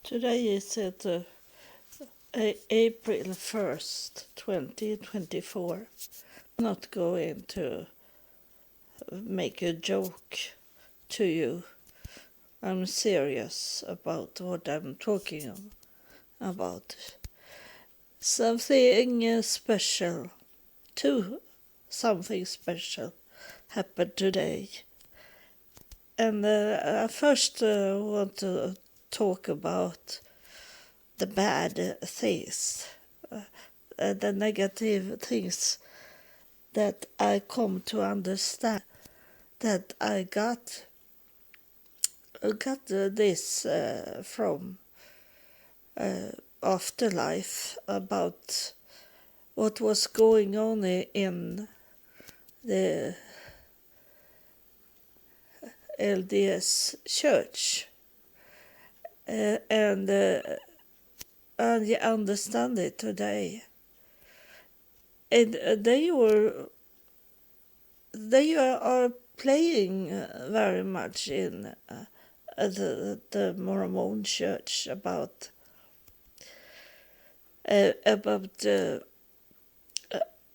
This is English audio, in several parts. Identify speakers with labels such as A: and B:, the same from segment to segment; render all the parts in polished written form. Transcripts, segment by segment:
A: Today is April 1st, 2024. Not going to make a joke to you. I'm serious about what I'm talking about. Something special, something special happened today. And I first want to talk about the bad things, the negative things that I come to understand, that I got this from afterlife, about what was going on in the LDS church, and you understand it today. And they are playing very much in the Mormon church about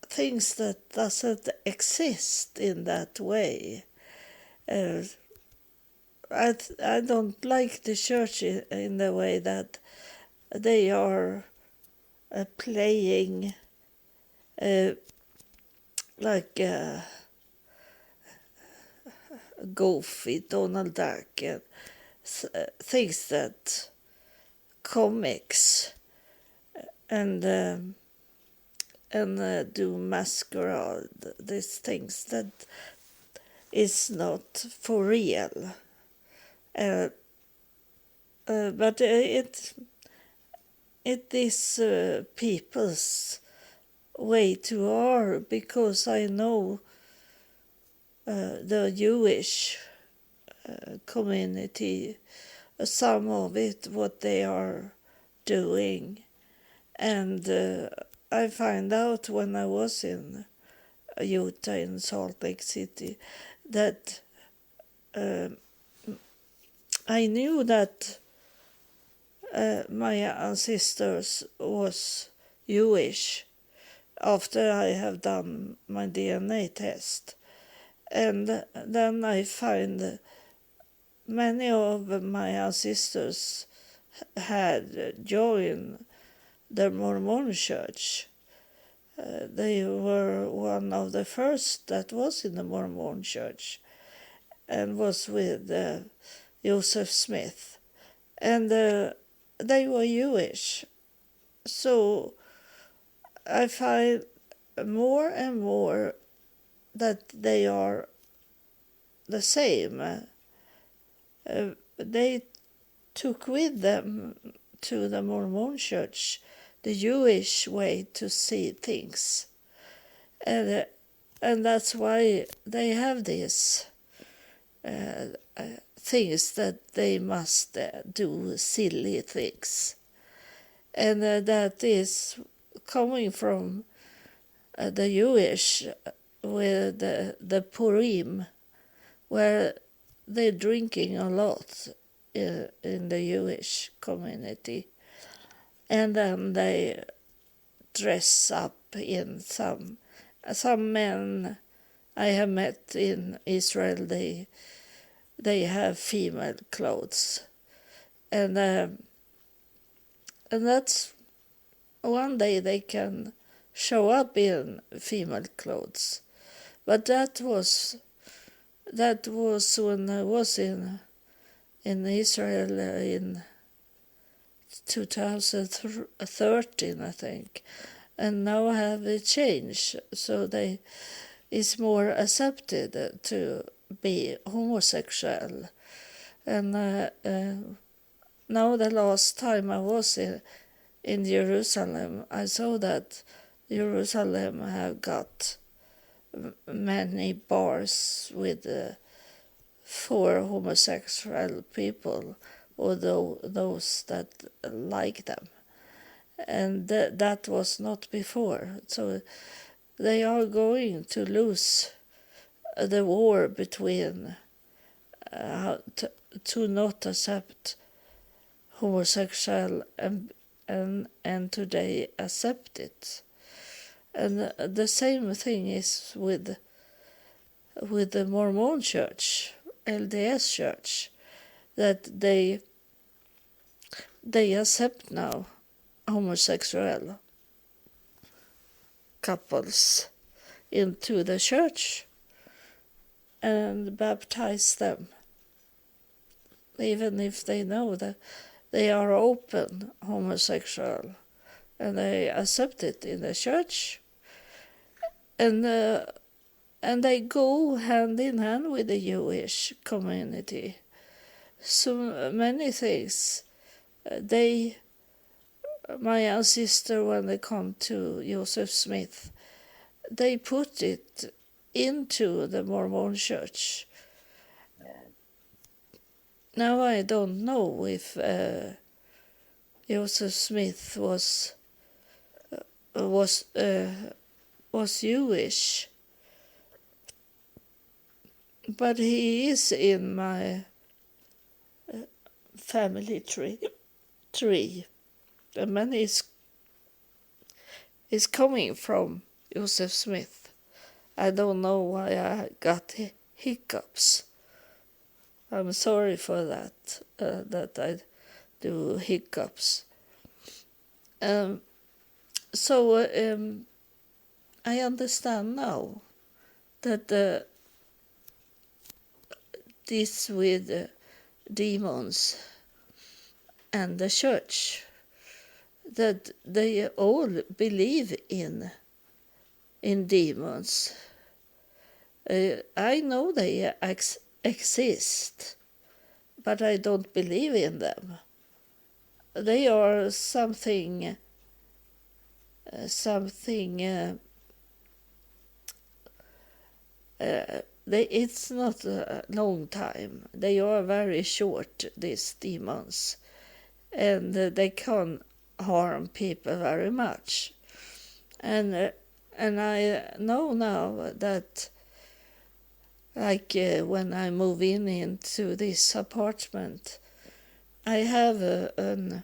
A: things that doesn't exist in that way. I don't like the church in the way that they are playing like Goofy, Donald Duck, and things that comics and do masquerade, these things that is not for real. But it is people's way to are, because I know the Jewish community, some of it, what they are doing. And I find out when I was in Utah, in Salt Lake City, that I knew that my ancestors was Jewish after I have done my DNA test. And then I find many of my ancestors had joined the Mormon church. They were one of the first that was in the Mormon church, and was with Joseph Smith. And they were Jewish. So I find more and more that they are the same. They took with them to the Mormon church the Jewish way to see things. And that's why they have these things that they must do silly things. And that is coming from the Jewish with the Purim, where they're drinking a lot in the Jewish community. And then they dress up in some men I have met in Israel, they have female clothes. And that's one day they can show up in female clothes. But that was when I was in Israel in 2013, I think. And now have it changed, so it's more accepted to be homosexual. And now the last time I was in Jerusalem, I saw that Jerusalem have got many bars with for homosexual people, or those that like them. And that was not before. So they are going to lose the war between to not accept homosexual and today accept it. And the same thing is with the Mormon church, LDS church, that they accept now homosexual couples into the church and baptize them, even if they know that they are open homosexual, and they accept it in the church, and they go hand in hand with the Jewish community. So many things. My ancestor, when they come to Joseph Smith, they put it into the Mormon church. Now I don't know if Joseph Smith was Jewish, but he is in my family tree. The man is coming from Joseph Smith. I don't know why I got hiccups. I'm sorry for that, that I do hiccups. So I understand now that this with demons and the church, that they all believe in demons. I know they exist, but I don't believe in them. They are something it's not a long time. They are very short, these demons, and they can harm people very much. And I know now that, like when I move into this apartment, I have a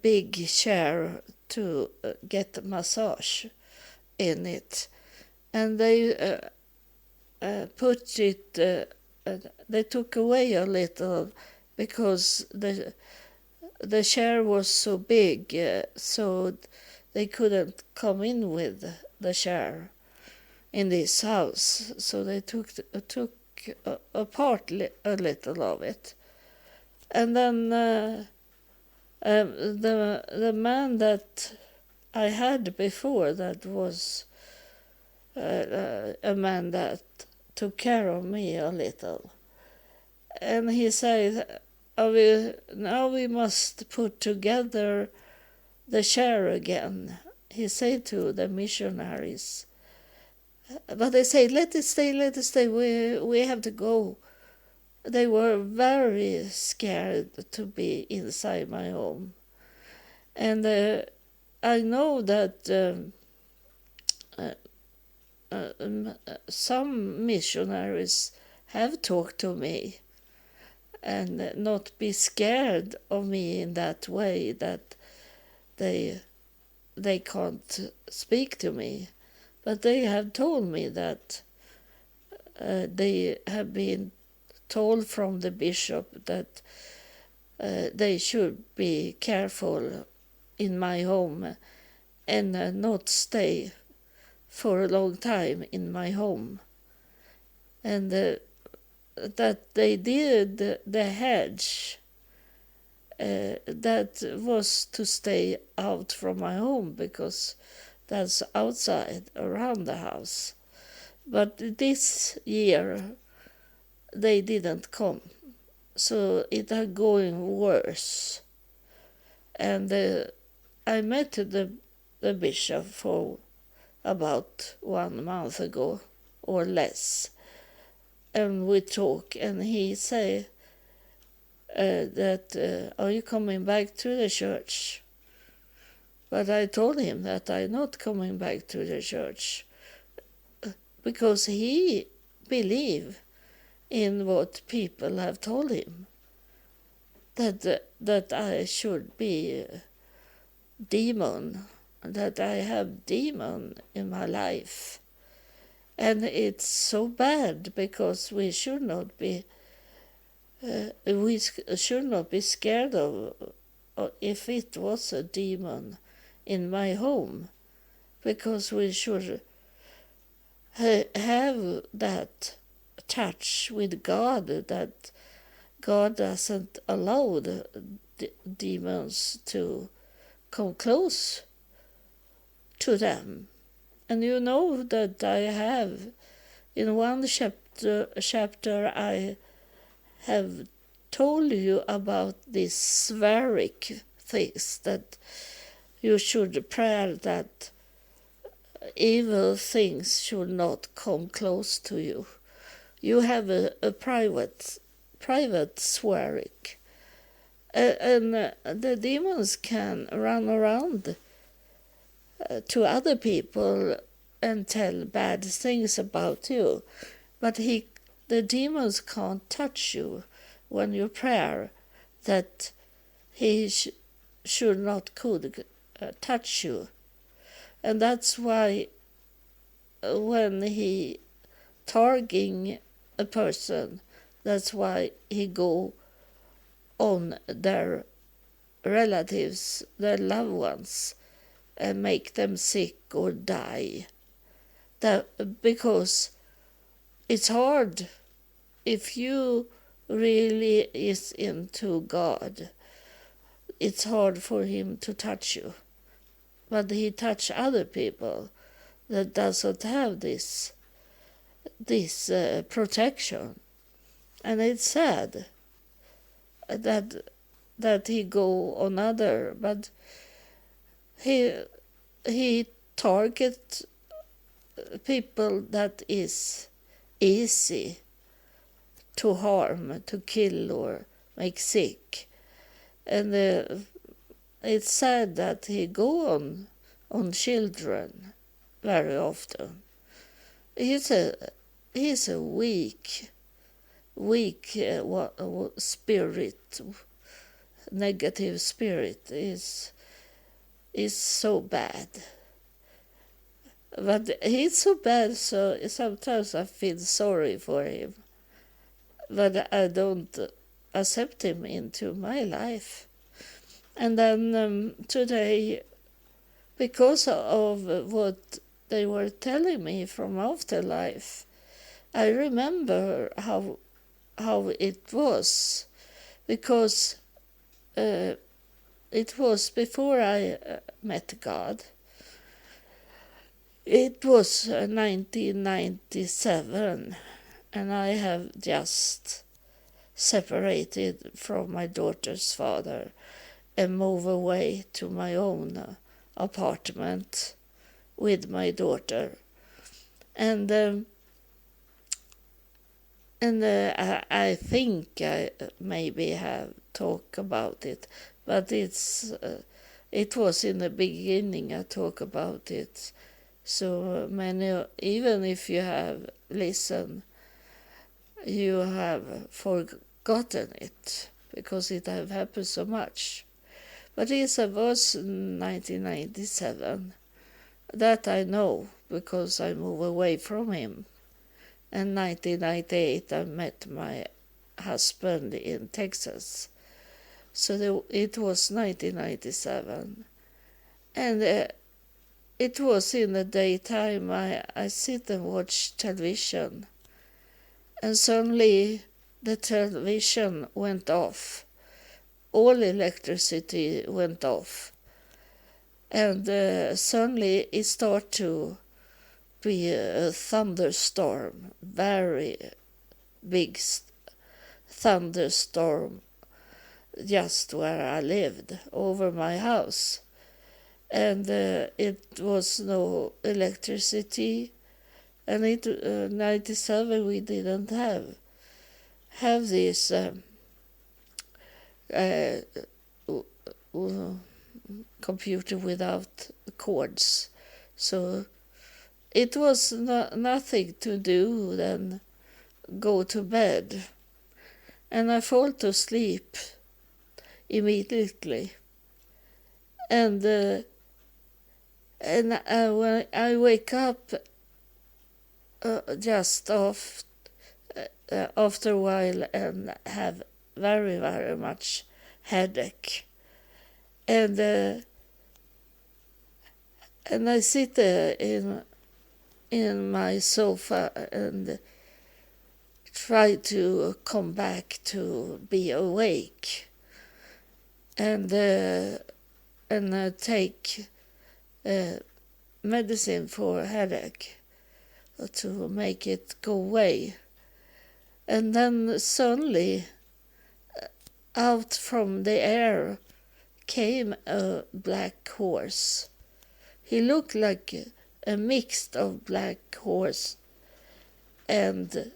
A: big chair to get a massage in it, and they put it. They took away a little because the chair was so big, so they couldn't come in with the chair in this house. So they took apart a little of it, and then the man that I had before, that was a man that took care of me a little, and he said, now we must put together the chair again. He said to the missionaries, but they say, let it stay, we have to go. They were very scared to be inside my home. And I know that some missionaries have talked to me and not be scared of me in that way, that they can't speak to me. But they have told me that they have been told from the bishop that they should be careful in my home and not stay for a long time in my home. And that they did the hedge that was to stay out from my home, because that's outside around the house. But this year they didn't come, so it are going worse. And I met the bishop for about 1 month ago or less, and we talk, and he say that are you coming back to the church? But I told him that I'm not coming back to the church, because he believe in what people have told him. that I should be demon, that I have demon in my life. And it's so bad because we should not be scared of if it was a demon in my home, because we should have that touch with God, that God doesn't allow the demons to come close to them. And you know that I have, in one chapter I have told you about these spheric things, that you should pray that evil things should not come close to you. You have a private spheric, and the demons can run around to other people and tell bad things about you, but the demons can't touch you when you pray that he should not could touch you. And that's why when he targeting a person, that's why he go on their relatives, their loved ones, and make them sick or die. Because it's hard if you really is into God. It's hard for him to touch you, but he touch other people that doesn't have this protection, and it's sad that he go on other, but he target people that is easy to harm, to kill or make sick. And it's sad that he go on children very often. He's a weak spirit, negative spirit is so bad. But he's so bad, so sometimes I feel sorry for him. But I don't accept him into my life. And then today, because of what they were telling me from afterlife, I remember how it was, because it was before I met God. It was 1997, and I have just separated from my daughter's father and moved away to my own apartment with my daughter. And I think I maybe have talked about it, but it was in the beginning I talked about it. So many, even if you have listened, you have forgotten it, because it have happened so much. But it was 1997. That I know, because I moved away from him. In 1998 I met my husband in Texas. So it was 1997. And it was in the daytime. I sit and watch television, and suddenly the television went off. All electricity went off, and suddenly it started to be a thunderstorm, very big thunderstorm, just where I lived, over my house. And it was no electricity, and in 97 we didn't have this computer without cords, so it was nothing to do than go to bed, and I fall to sleep immediately. And when I wake up just after a while and have very, very much headache. And I sit in my sofa and try to come back to be awake, and take medicine for headache to make it go away. And then suddenly out from the air came a black horse. He looked like a mix of black horse and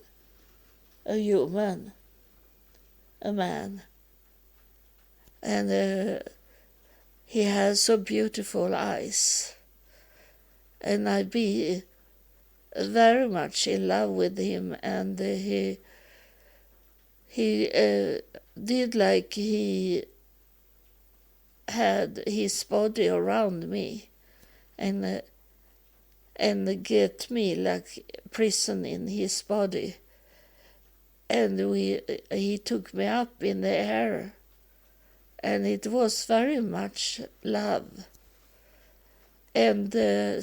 A: a human, a man. And he has so beautiful eyes. And I be very much in love with him, and he did like he had his body around me and get me like prison in his body. And he took me up in the air, and it was very much love. And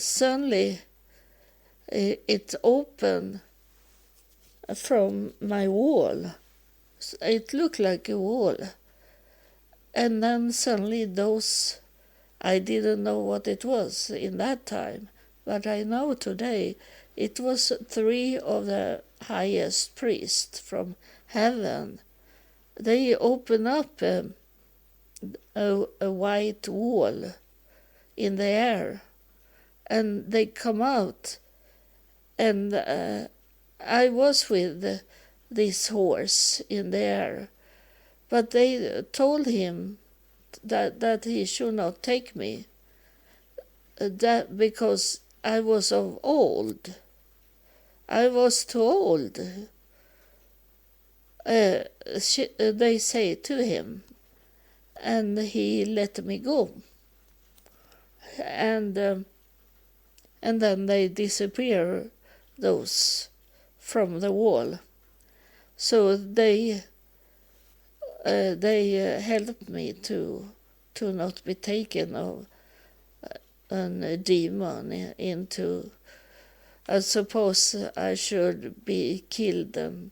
A: suddenly it opened from my wall. It looked like a wall. And then suddenly those, I didn't know what it was in that time, but I know today it was 3 of the highest priests from heaven. They opened up a white wall in the air, and they come out, and I was with this horse in the air, but they told him that he should not take me, that because I was of old. I was too old, they say to him, and he let me go. And then they disappear, those from the wall. So they helped me to not be taken of a demon into. I suppose I should be killed, and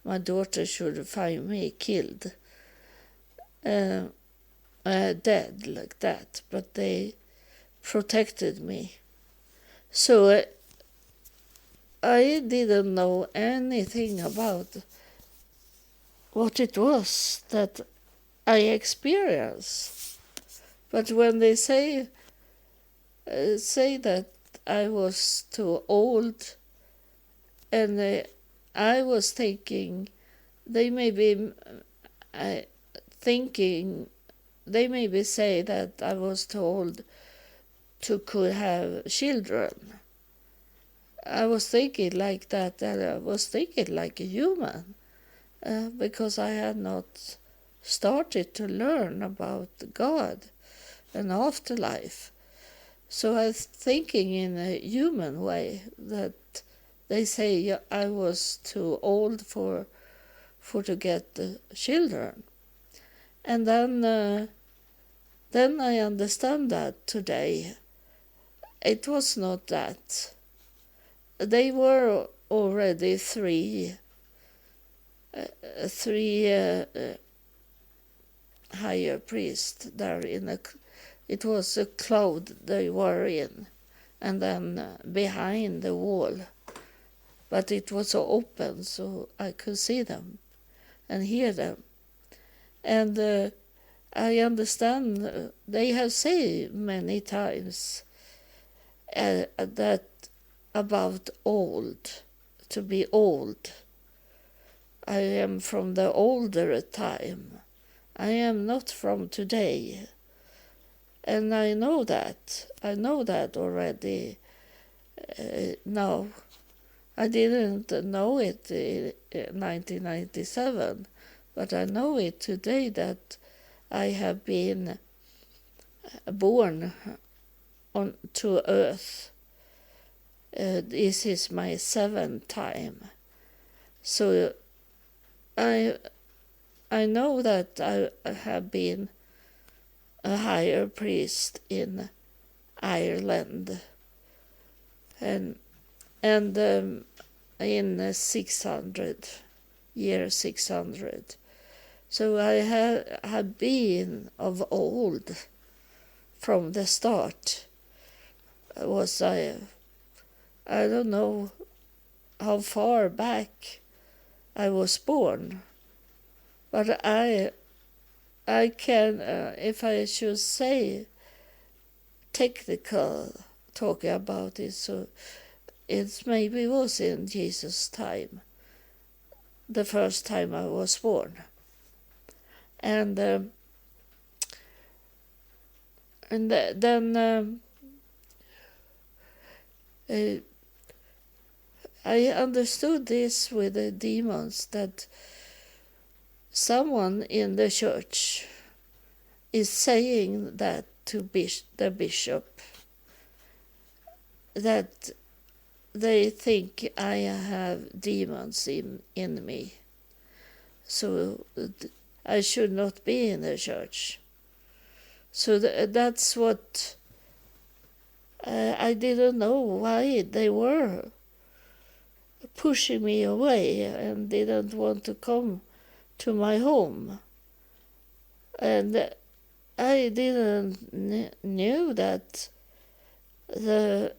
A: my daughter should find me killed, dead like that. But they protected me. So I didn't know anything about what it was that I experienced. But when they say that I was too old, and I was thinking, they may be say that I was too old to could have children. I was thinking like that, and I was thinking like a human, because I had not started to learn about God and afterlife. So I was thinking in a human way, that they say I was too old for to get children. And then I understand that today. It was not that. They were already three higher priests there it was a cloud they were in, and then behind the wall. But it was open, so I could see them and hear them. And I understand they have said many times that about old, to be old. I am from the older time. I am not from today. And I know that. I know that already now. I didn't know it in 1997, but I know it today, that I have been born to earth. This is my 7th time. So I know that I have been a higher priest in Ireland, and in 600, year 600. So I have been of old, from the start. I don't know how far back I was born, but I can, if I should say technical, talking about it, so it maybe was in Jesus' time, the first time I was born. And then I understood this with the demons, that someone in the church is saying that to the bishop, that they think I have demons in me, so I should not be in the church. So that's what I didn't know why they were pushing me away and didn't want to come to my home. And I didn't knew that the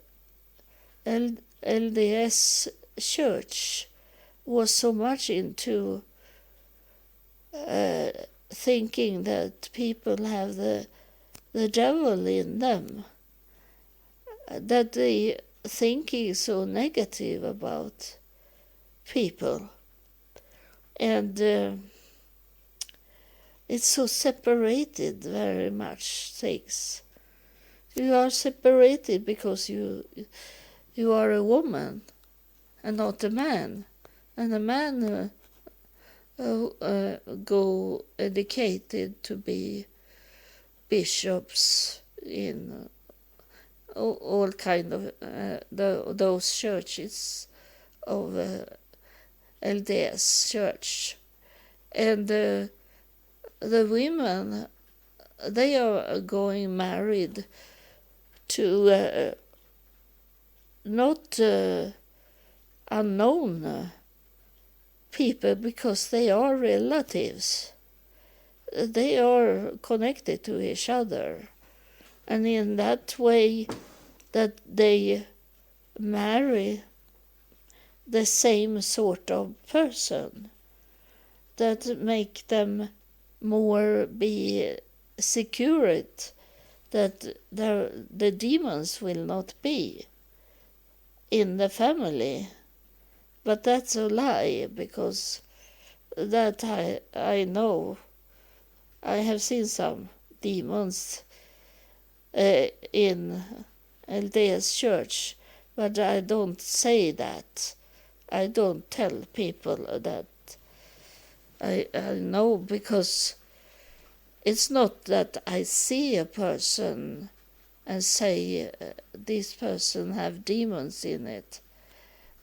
A: LDS church was so much into thinking that people have the devil in them, that they thinking so negative about people. And it's so separated very much things. You are separated because you are a woman and not a man. And a man go educated to be bishops in all kind of those churches of LDS church. And the women, they are going married to not unknown people, because they are relatives. They are connected to each other. And in that way that they marry the same sort of person, that make them more be secured, that the demons will not be in the family. But that's a lie, because that I know. I have seen some demons in LDS church, but I don't say that. I don't tell people that I know, because it's not that I see a person and say this person have demons in it.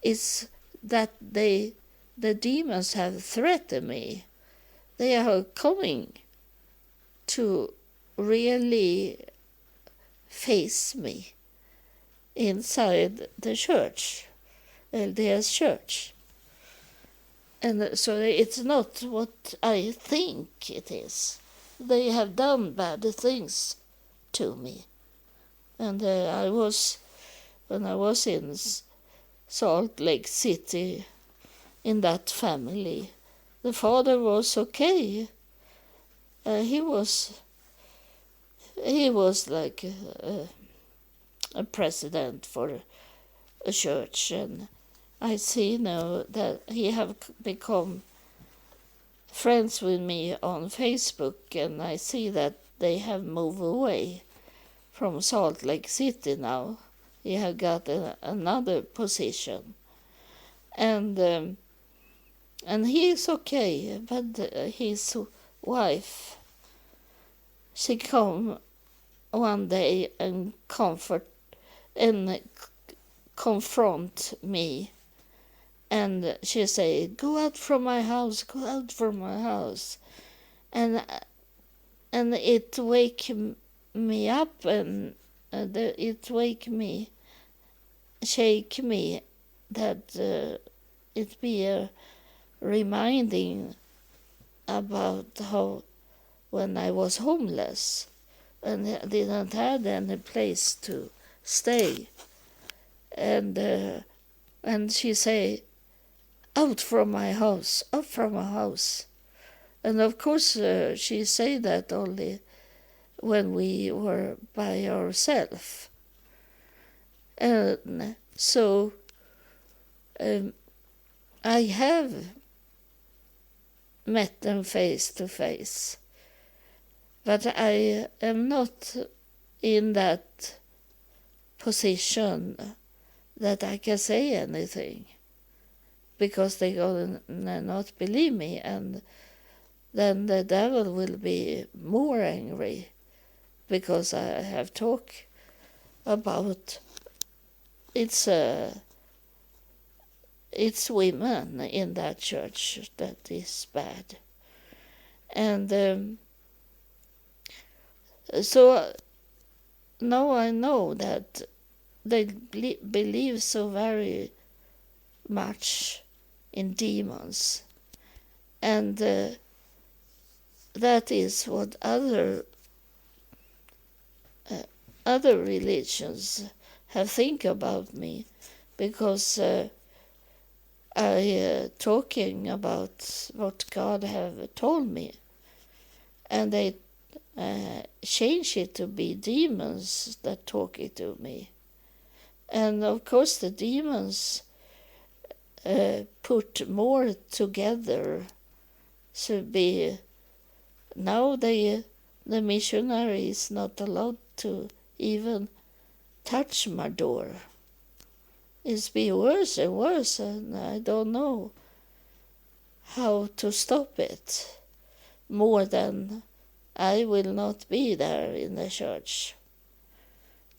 A: It's that the demons have threatened me. They are coming to really face me inside the church, LDS church. And so it's not what I think it is. They have done bad things to me. And when I was in Salt Lake City, in that family, the father was okay. He was like a president for a church, and I see now that he have become friends with me on Facebook, and I see that they have moved away from Salt Lake City now. He have got another position, and he is okay, but his wife she come one day and confront me, and she say, "Go out from my house, go out from my house," and it wake me up, and it shake me, that it be a reminding about how when I was homeless and didn't have any place to stay, and she say, "Out from my house, out from my house," and of course she say that only when we were by ourselves, and so I have met them face to face, but I am not in that position that I can say anything, because they gonna not believe me, and then the devil will be more angry because I have talked about it's women in that church that is bad, and so now I know that they believe so very much in demons, and that is what other religions have think about me, because I talking about what God have told me, and they change it to be demons that talking to me, and of course the demons put more together to be. Now the missionary is not allowed to even touch my door. It's been worse and worse, and I don't know how to stop it, more than I will not be there in the church.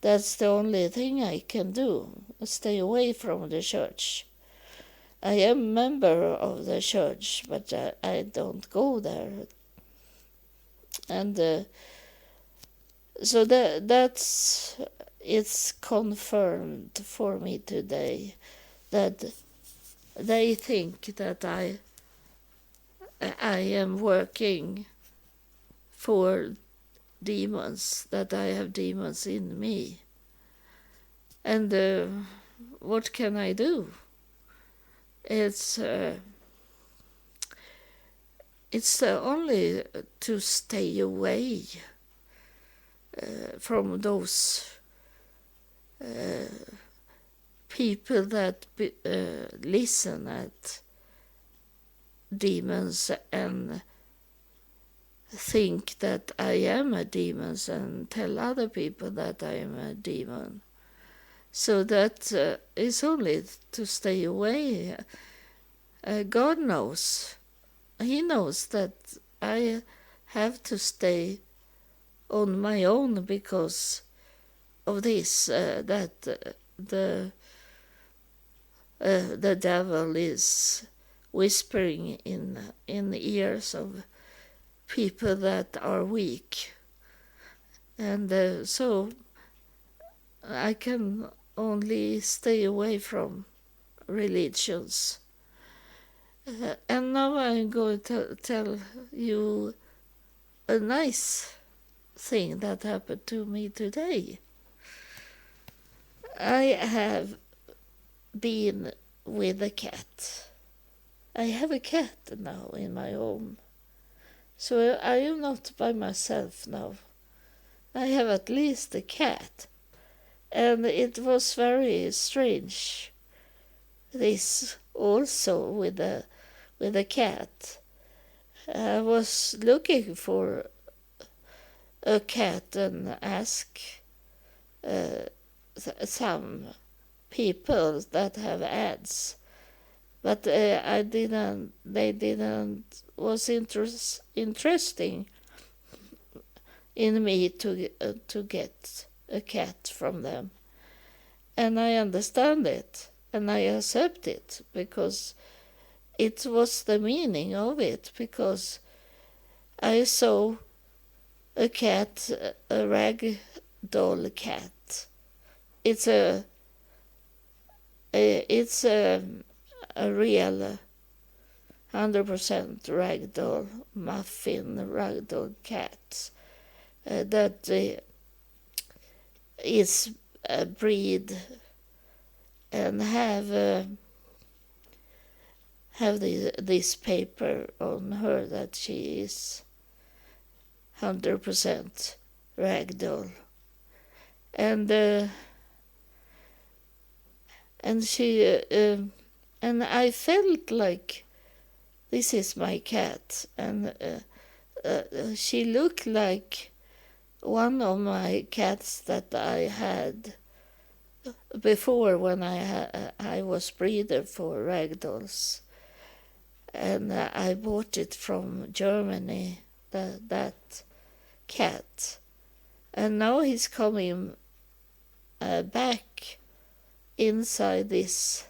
A: That's the only thing I can do, stay away from the church. I am a member of the church, but I don't go there. And so that's it's confirmed for me today that they think that I am working for demons, that I have demons in me. And what can I do? It's only to stay away from those people that listen at demons and think that I am a demon and tell other people that I am a demon. So that is only to stay away. God knows. He knows that I have to stay on my own because of this, that the devil is whispering in the ears of people that are weak, and so I can only stay away from religions. And now I'm going to tell you a nice thing that happened to me today. I have been with a cat. I have a cat now in my home. So I am not by myself now. I have at least a cat. And it was very strange, this also with a cat. I was looking for a cat and asked some people that have ads, but they didn't was interesting in me to get a cat from them. And I understand it, and I accept it, because it was the meaning of it, because I saw a cat, a rag doll cat. It's a real 100% ragdoll, muffin ragdoll cat that is a breed and have this paper on her that she is 100% ragdoll, and she and I felt like this is my cat, and she looked like one of my cats that I had before when I was breeder for ragdolls, and I bought it from Germany, that cat, and now he's coming back inside this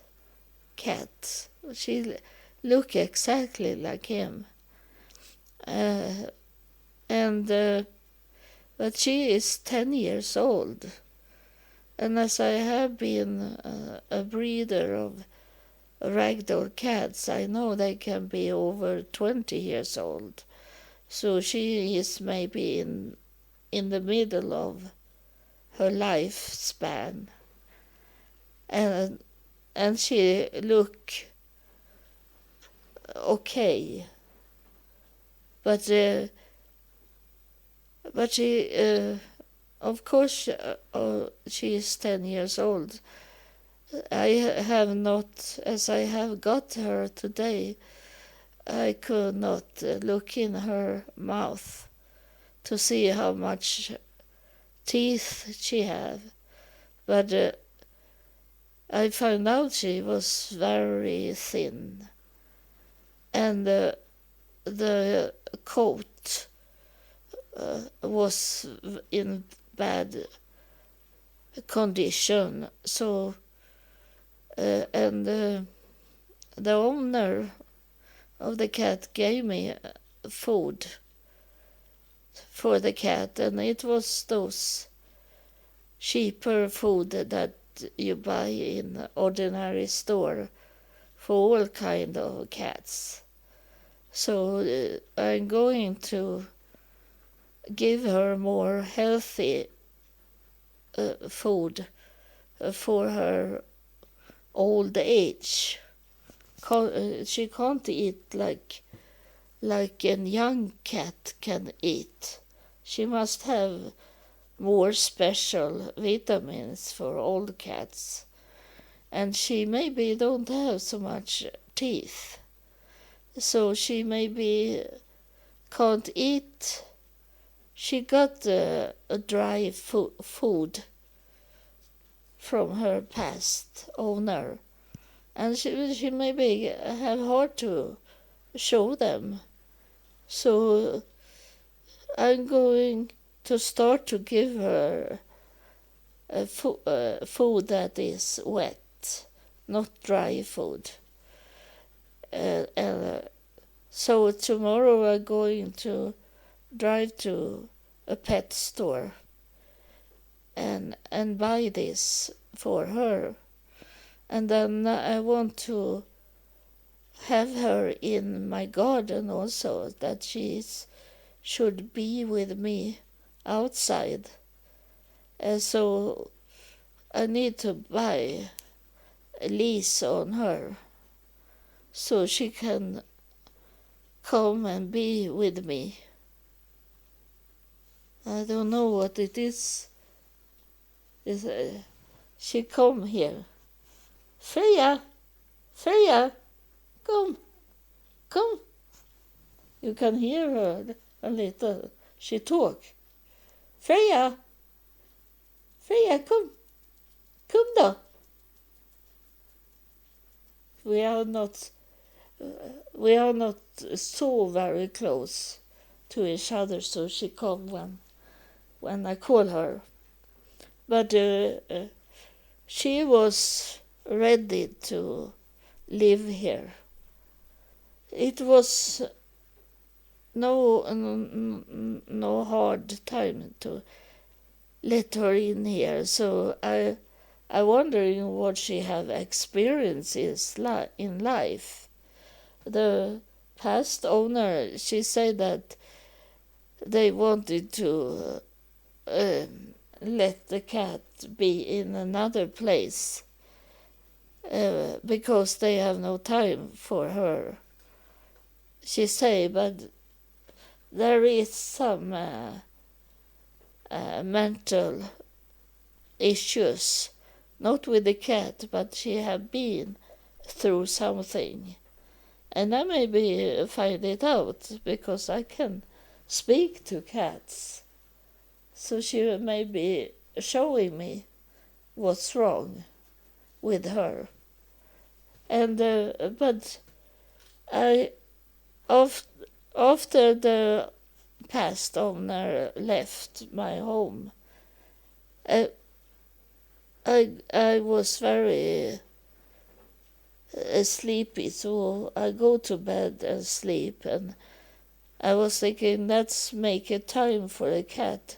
A: cat. She look exactly like him, and but she is 10 years old, and as I have been a breeder of ragdoll cats, I know they can be over 20 years old. So she is maybe in the middle of her lifespan, and she look okay, but she of course she is 10 years old. I have not, as I have got her today, I could not look in her mouth to see how much teeth she have, but I found out she was very thin, and the coat was in bad condition. So and the owner of the cat gave me food for the cat, and it was those cheaper food that you buy in ordinary store for all kind of cats. So I'm going to give her more healthy food for her old age. She can't eat like a young cat can eat. She must have more special vitamins for old cats, and she maybe don't have so much teeth, so she maybe can't eat. She got a dry food from her past owner, and she maybe have hard to show them. So I'm going to start to give her food that is wet, not dry food. So tomorrow I'm going to drive to a pet store and buy this for her. And then I want to have her in my garden also, that she should be with me outside. So I need to buy a lease on her so she can come and be with me. I don't know what it is. She come here. Freya, come. You can hear her a little. She talk. Freya, come då. We are not so very close to each other, so she come when I call her. But she was ready to live here. It was no hard time to let her in here. So I wondering what she have experiences in life. The past owner, she said that they wanted to let the cat be in another place because they have no time for her. She say, but there is some mental issues, not with the cat, but she have been through something. And I maybe find it out because I can speak to cats. So she may be showing me what's wrong with her. And but I after the past owner left my home, I was very sleepy, so I go to bed and sleep. And I was thinking, let's make a time for a cat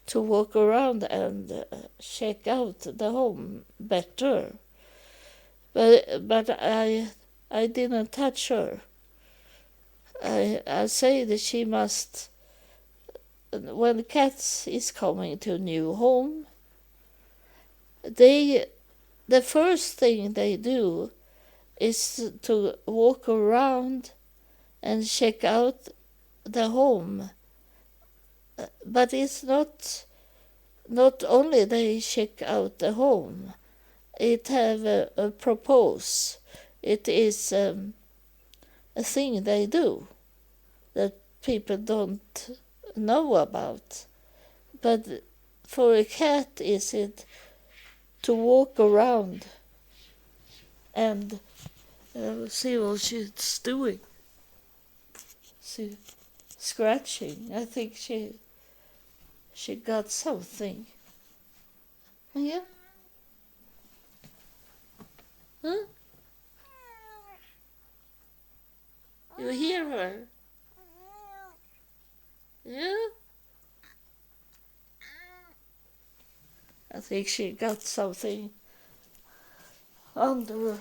A: to walk around and check out the home better. But I didn't touch her. I say that she must, when cats is coming to a new home, the first thing they do is to walk around and check out the home. But it's not only they check out the home, it have a propose. It is a thing they do that people don't know about. But for a cat is it to walk around and see what she's doing. See, scratching. I think she got something. Yeah? Huh? You hear her? Yeah? I think she got something under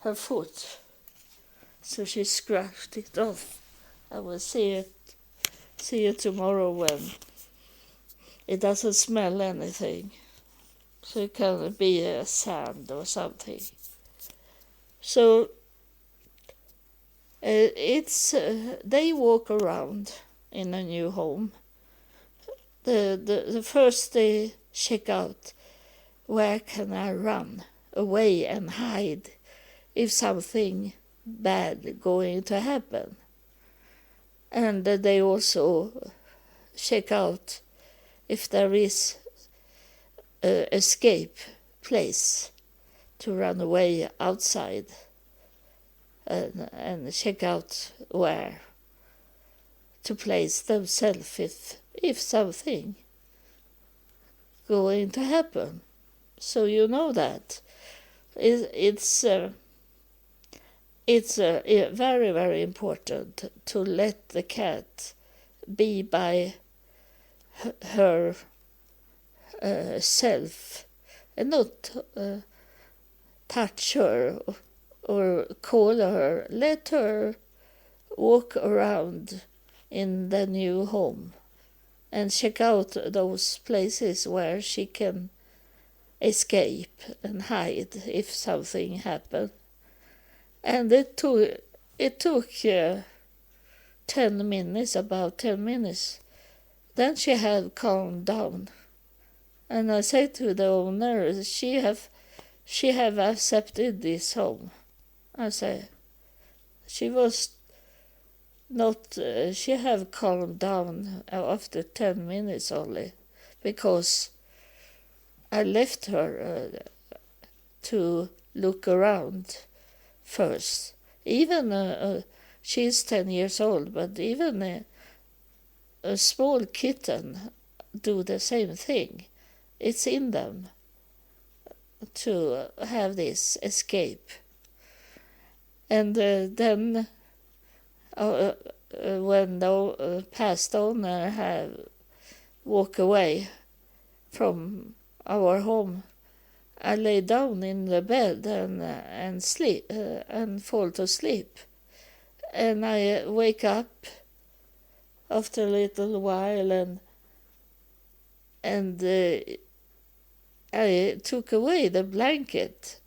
A: her foot. So she scratched it off. I will see it tomorrow when it doesn't smell anything. So it can be a sand or something. So it's they walk around in a new home. The first they check out, where can I run away and hide if something bad going to happen. And they also check out if there is an escape place to run away outside, and check out where to place themselves if something going to happen. So you know that it's very, very important to let the cat be by her self and not touch her or call her. Let her walk around in the new home and check out those places where she can escape and hide if something happens. And it took 10 minutes, about 10 minutes. Then she had calmed down. And I said to the owner, she have accepted this home. I say, she was not, she have calmed down after 10 minutes only, because I left her to look around first. Even she's 10 years old, but even a small kitten, do the same thing. It's in them to have this escape. And then when the past owner have walked away from our home, I lay down in the bed and sleep and fall to sleep. And I wake up after a little while, and I took away the blanket,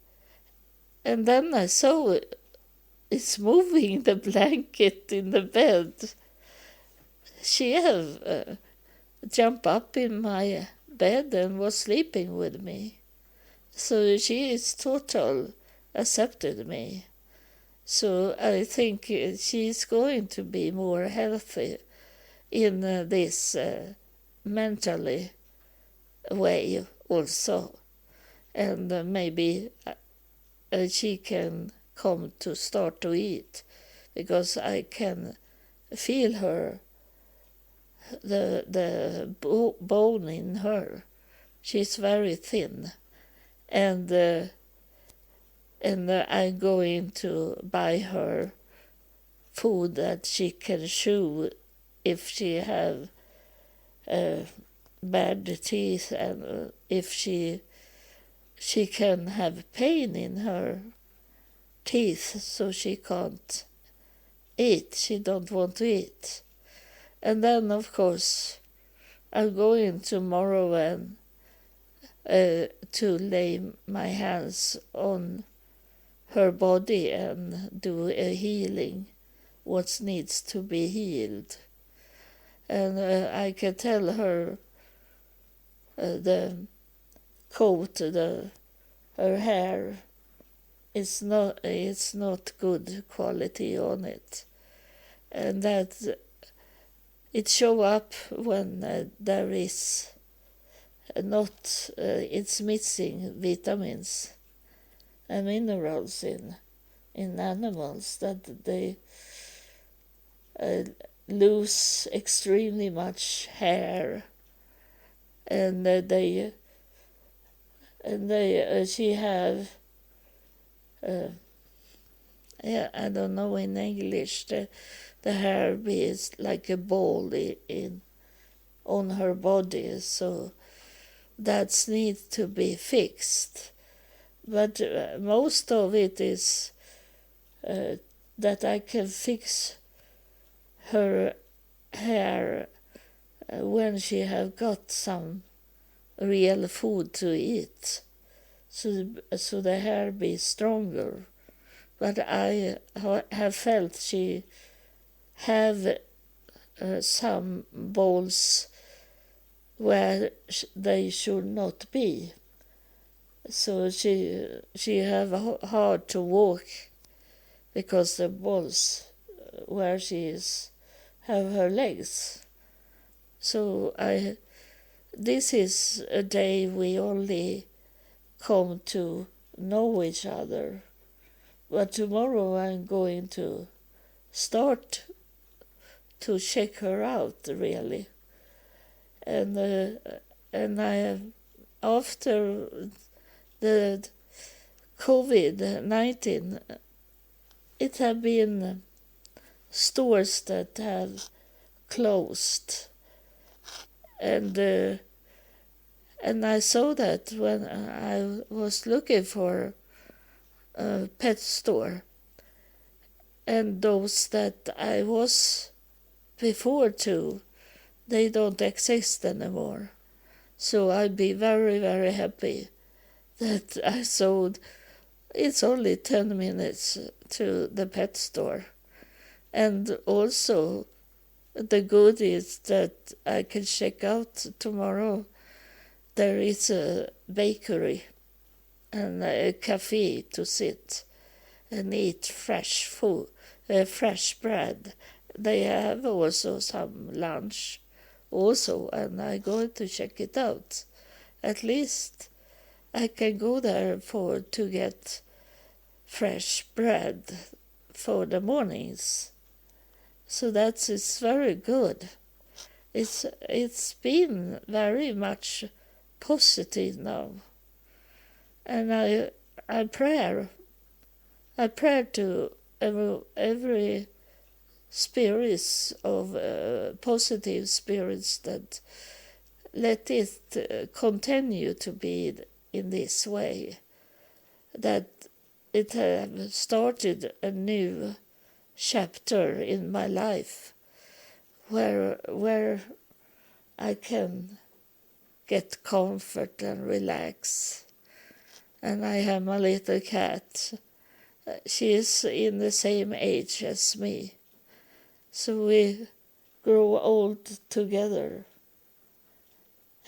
A: and then I saw it's moving the blanket in the bed. She have jumped up in my bed and was sleeping with me. So she is total accepted me. So I think she's going to be more healthy in this mentally way also. And maybe she can come to start to eat, because I can feel her, the bone in her. She's very thin. And I'm going to buy her food that she can chew if she have bad teeth, and if she can have pain in her teeth, so she can't eat. She don't want to eat. And then, of course, I'm going tomorrow and to lay my hands on her body and do a healing, what needs to be healed. And I can tell her the coat, her hair, it's not good quality on it, and that it show up when there is not it's missing vitamins and minerals in animals, that they lose extremely much hair, and she have I don't know in English, the hair is like a ball on her body, so that needs to be fixed. But most of it is that I can fix her hair when she have got some real food to eat, so the hair be stronger. But I have felt she have some balls where they should not be. So she have hard to walk because the balls where she is have her legs. So this is a day we only come to know each other. But tomorrow I'm going to start to check her out, really. And I, after the COVID-19, it have been stores that have closed, and I saw that when I was looking for a pet store, and those that I was before to, they don't exist anymore. So I'd be very, very happy that I sold. It's only 10 minutes to the pet store. And also the good is that I can check out tomorrow. There is a bakery and a cafe to sit and eat fresh food, fresh bread. They have also some lunch also, and I'm going to check it out. At least I can go there to get fresh bread for the mornings. So that is very good. it's been very much positive now, and I pray to every spirits of positive spirits that let it continue to be in this way, that it have started a new chapter in my life where I can get comfort and relax. And I have my little cat. She is in the same age as me. So we grow old together.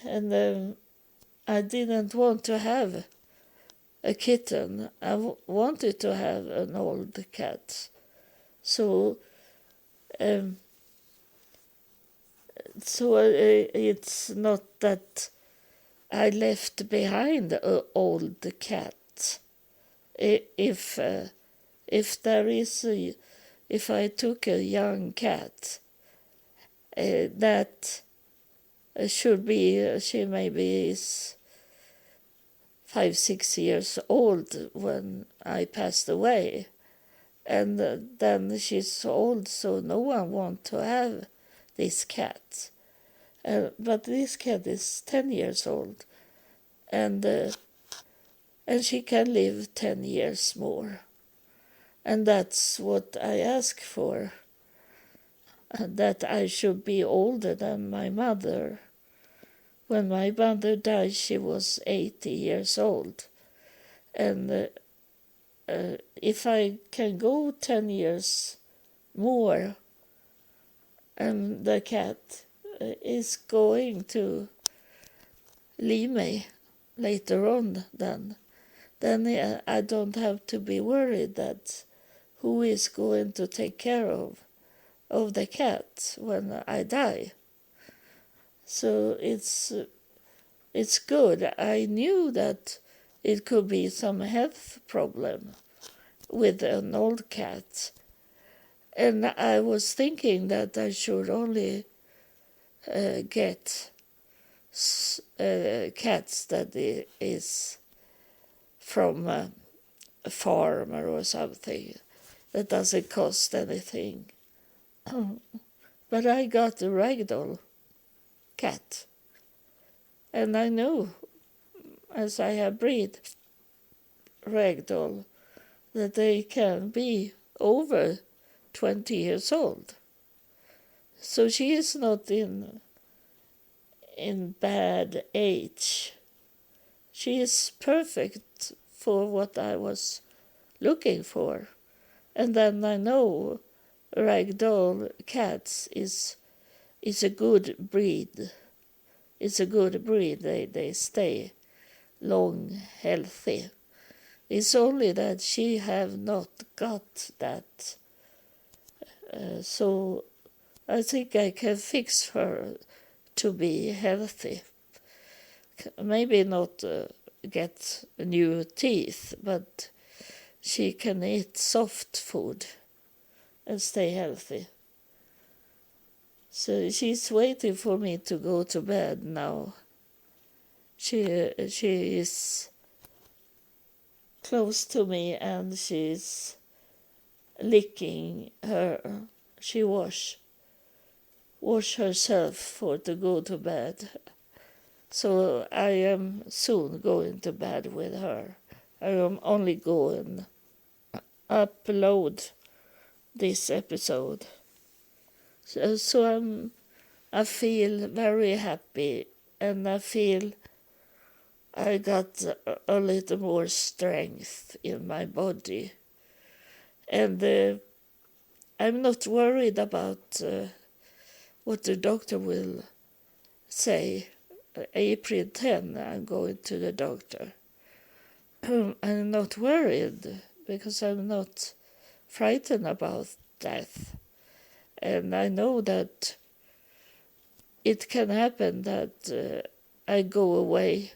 A: And I didn't want to have a kitten. I wanted to have an old cat. So it's not that I left behind an old cat. If I took a young cat, that should be, she maybe is 5-6 years old when I passed away, and then she's old, so no one wants to have this cat. But this cat is 10 years old, and she can live 10 years more. And that's what I ask for, that I should be older than my mother. When my mother died, she was 80 years old. And if I can go 10 years more, and the cat is going to leave me later on, then I don't have to be worried that who is going to take care of the cat when I die. So it's good. I knew that it could be some health problem with an old cat, and I was thinking that I should only get cats that is from a farmer or something that doesn't cost anything. But I got a ragdoll cat, and I know, as I have bred ragdoll, that they can be over 20 years old. So she is not in bad age. She is perfect for what I was looking for. And then I know ragdoll cats is a good breed. It's a good breed. They stay long, healthy. It's only that she have not got that. So I think I can fix her to be healthy. Maybe not get new teeth, but she can eat soft food and stay healthy. So she's waiting for me to go to bed now. She is close to me and she's licking her. She wash herself for to go to bed. So I am soon going to bed with her. I am only going to upload this episode. So I feel very happy, and I feel I got a little more strength in my body. And I'm not worried about what the doctor will say. April 10, I'm going to the doctor. I'm not worried because I'm not frightened about death. And I know that it can happen that I go away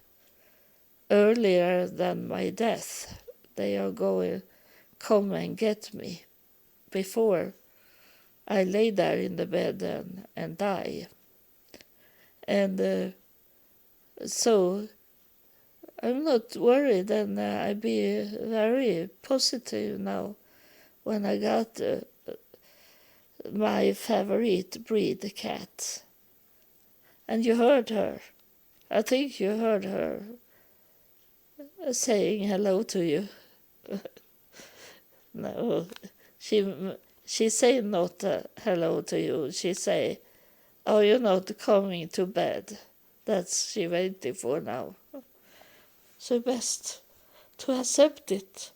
A: earlier than my death. They are going to come and get me before I lay there in the bed and die. And so I'm not worried, and I be very positive now when I got my favorite breed cat. And you heard her. I think you heard her saying hello to you. No, she say not hello to you. She say, "Oh, you're not coming to bed." That's she waiting for now. So best to accept it.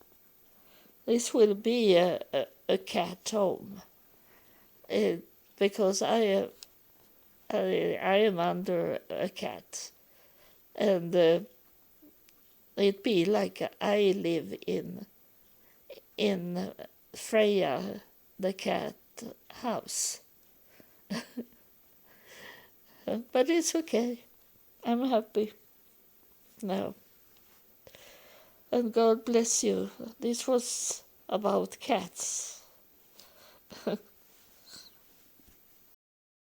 A: This will be a cat home. Because I am under a cat, and it be like I live in Freya the cat house. But it's okay. I'm happy now. And God bless you. This was about cats.